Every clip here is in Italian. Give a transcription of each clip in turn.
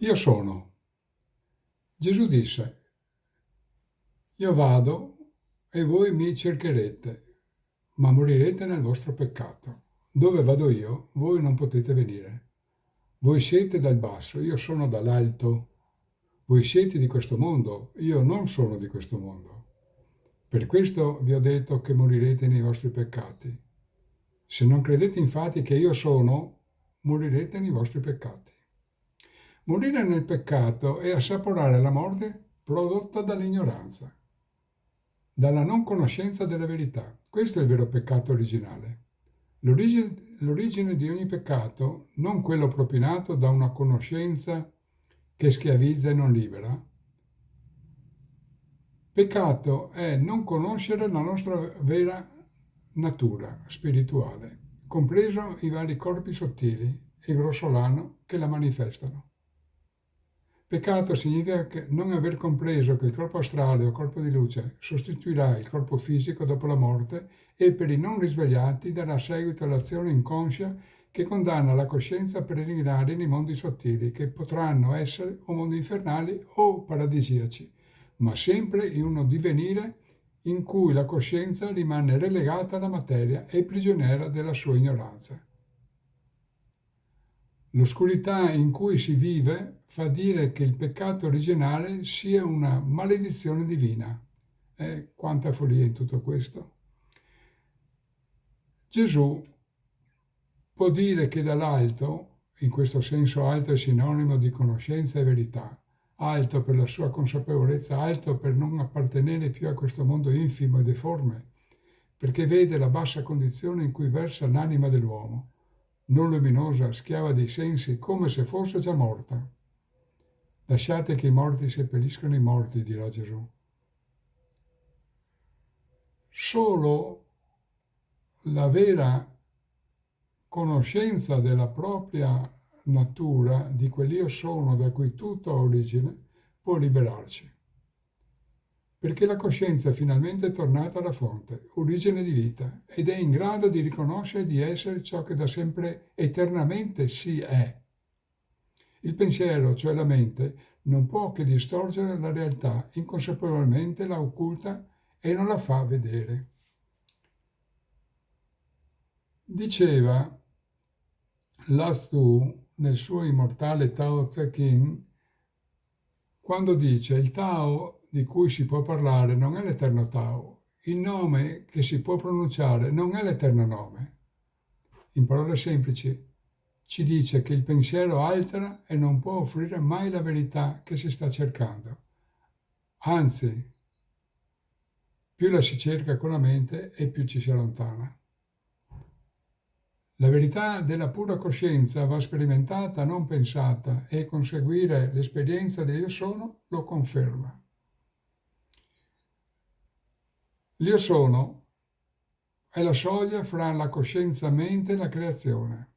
Io sono. Gesù disse, io vado e voi mi cercherete, ma morirete nel vostro peccato. Dove vado io, voi non potete venire. Voi siete dal basso, io sono dall'alto. Voi siete di questo mondo, io non sono di questo mondo. Per questo vi ho detto che morirete nei vostri peccati. Se non credete infatti che io sono, morirete nei vostri peccati. Morire nel peccato è assaporare la morte prodotta dall'ignoranza, dalla non conoscenza della verità. Questo è il vero peccato originale. L'origine di ogni peccato, non quello propinato da una conoscenza che schiavizza e non libera. Peccato è non conoscere la nostra vera natura spirituale, compreso i vari corpi sottili e grossolano che la manifestano. Peccato significa non aver compreso che il corpo astrale o corpo di luce sostituirà il corpo fisico dopo la morte e per i non risvegliati darà seguito all'azione inconscia che condanna la coscienza a peregrinare nei mondi sottili, che potranno essere o mondi infernali o paradisiaci, ma sempre in uno divenire in cui la coscienza rimane relegata alla materia e prigioniera della sua ignoranza. L'oscurità in cui si vive fa dire che il peccato originale sia una maledizione divina. Quanta follia in tutto questo. Gesù può dire che dall'alto, in questo senso alto è sinonimo di conoscenza e verità, alto per la sua consapevolezza, alto per non appartenere più a questo mondo infimo e deforme, perché vede la bassa condizione in cui versa l'anima dell'uomo, non luminosa, schiava dei sensi, come se fosse già morta. Lasciate che i morti seppelliscano i morti, dirà Gesù. Solo la vera conoscenza della propria natura, di quell'io sono da cui tutto ha origine, può liberarci. Perché la coscienza è finalmente tornata alla fonte, origine di vita, ed è in grado di riconoscere di essere ciò che da sempre eternamente si è. Il pensiero, cioè la mente, non può che distorcere la realtà, inconsapevolmente la occulta e non la fa vedere. Diceva Lao Tzu nel suo immortale Tao Te Ching, quando dice il Tao di cui si può parlare non è l'eterno Tao, il nome che si può pronunciare non è l'eterno nome. In parole semplici, ci dice che il pensiero altera e non può offrire mai la verità che si sta cercando. Anzi, più la si cerca con la mente e più ci si allontana. La verità della pura coscienza va sperimentata, non pensata, e conseguire l'esperienza dell'io sono lo conferma. L'io sono è la soglia fra la coscienza-mente e la creazione.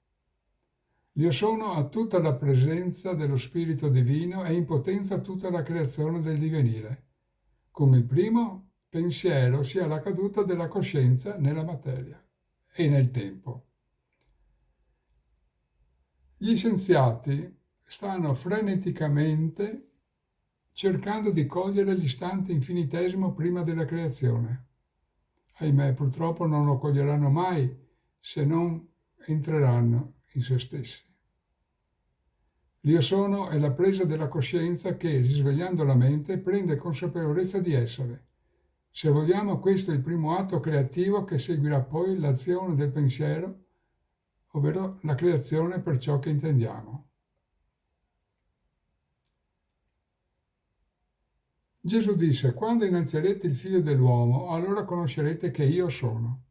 L'io sono ha tutta la presenza dello Spirito Divino e in potenza tutta la creazione del divenire. Con il primo pensiero si ha la caduta della coscienza nella materia e nel tempo. Gli scienziati stanno freneticamente cercando di cogliere l'istante infinitesimo prima della creazione. Ahimè, purtroppo non lo coglieranno mai se non entreranno in se stessi. L'io sono è la presa della coscienza che, risvegliando la mente, prende consapevolezza di essere. Se vogliamo, questo è il primo atto creativo che seguirà poi l'azione del pensiero, ovvero la creazione per ciò che intendiamo. Gesù disse, quando innalzerete il figlio dell'uomo, allora conoscerete che io sono.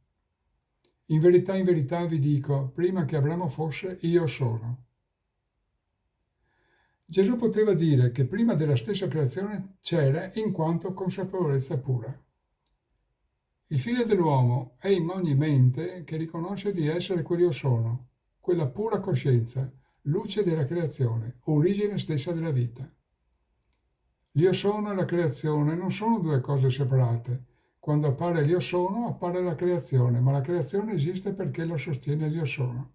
In verità vi dico, prima che Abramo fosse, io sono. Gesù poteva dire che prima della stessa creazione c'era in quanto consapevolezza pura. Il figlio dell'uomo è in ogni mente che riconosce di essere quell'io sono, quella pura coscienza, luce della creazione, origine stessa della vita. L'io sono e la creazione non sono due cose separate. Quando appare l'io sono, appare la creazione, ma la creazione esiste perché lo sostiene l'io sono.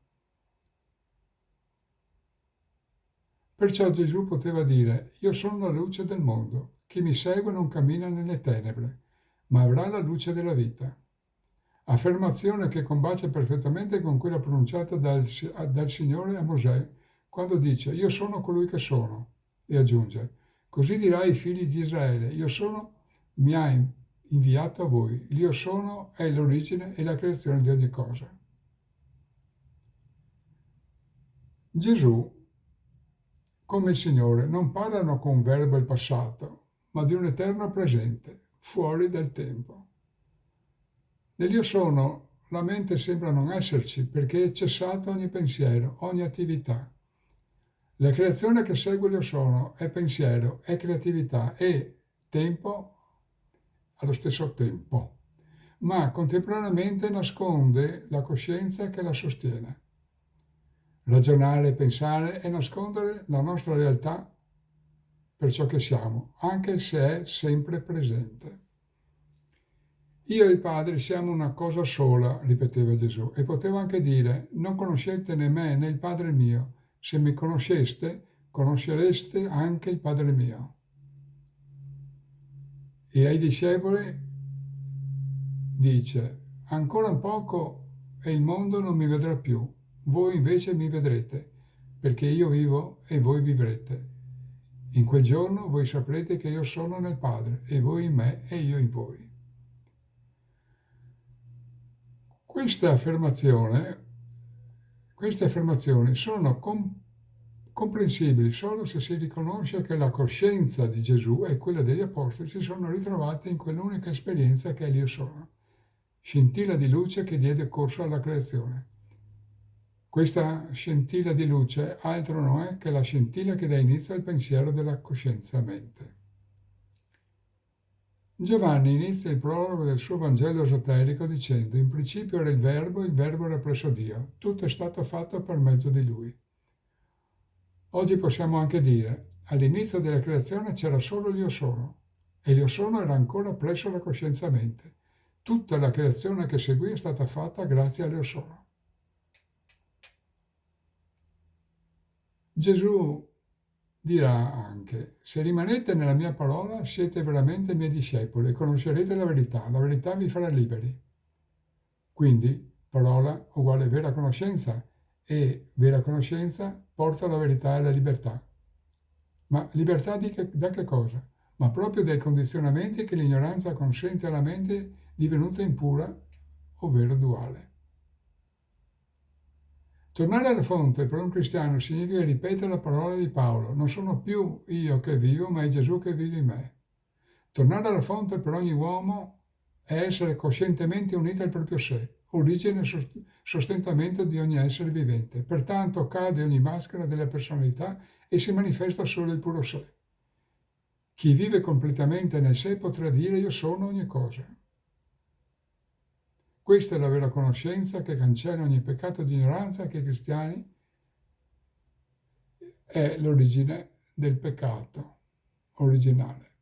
Perciò Gesù poteva dire: io sono la luce del mondo, chi mi segue non cammina nelle tenebre, ma avrà la luce della vita. Affermazione che combacia perfettamente con quella pronunciata dal Signore a Mosè quando dice: io sono colui che sono, e aggiunge: così dirai ai figli di Israele: io sono, mi ha inviato a voi. L'Io sono è l'origine e la creazione di ogni cosa. Gesù, come il Signore, non parlano con un verbo il passato, ma di un eterno presente, fuori dal tempo. Nell'Io sono la mente sembra non esserci perché è cessato ogni pensiero, ogni attività. La creazione che segue l'Io sono è pensiero, è creatività e tempo allo stesso tempo, ma contemporaneamente nasconde la coscienza che la sostiene. Ragionare e pensare è nascondere la nostra realtà per ciò che siamo, anche se è sempre presente. Io e il Padre siamo una cosa sola, ripeteva Gesù, e poteva anche dire: non conoscete né me né il Padre mio. Se mi conosceste, conoscereste anche il Padre mio. E ai discepoli dice: ancora un poco e il mondo non mi vedrà più, voi invece mi vedrete, perché io vivo e voi vivrete. In quel giorno voi saprete che io sono nel Padre, e voi in me e io in voi. Queste affermazioni sono comprensibili solo se si riconosce che la coscienza di Gesù e quella degli Apostoli si sono ritrovate in quell'unica esperienza che è l'Io sono, scintilla di luce che diede corso alla creazione. Questa scintilla di luce altro non è che la scintilla che dà inizio al pensiero della coscienza-mente. Giovanni inizia il prologo del suo Vangelo esoterico dicendo: in principio era il Verbo era presso Dio, tutto è stato fatto per mezzo di Lui. Oggi possiamo anche dire: all'inizio della creazione c'era solo l'Io sono, e l'Io sono era ancora presso la coscienza-mente. Tutta la creazione che seguì è stata fatta grazie all'Io sono. Gesù dirà anche: se rimanete nella mia parola siete veramente miei discepoli e conoscerete la verità vi farà liberi. Quindi parola uguale vera conoscenza e vera conoscenza porta alla verità e alla libertà. Ma libertà da che cosa? Ma proprio dai condizionamenti che l'ignoranza consente alla mente divenuta impura, ovvero duale. Tornare alla fonte per un cristiano significa ripetere la parola di Paolo: non sono più io che vivo, ma è Gesù che vive in me. Tornare alla fonte per ogni uomo è essere coscientemente unito al proprio sé, origine e sostentamento di ogni essere vivente. Pertanto cade ogni maschera della personalità e si manifesta solo il puro sé. Chi vive completamente nel sé potrà dire: io sono ogni cosa. Questa è la vera conoscenza che cancella ogni peccato di ignoranza che i cristiani è l'origine del peccato originale.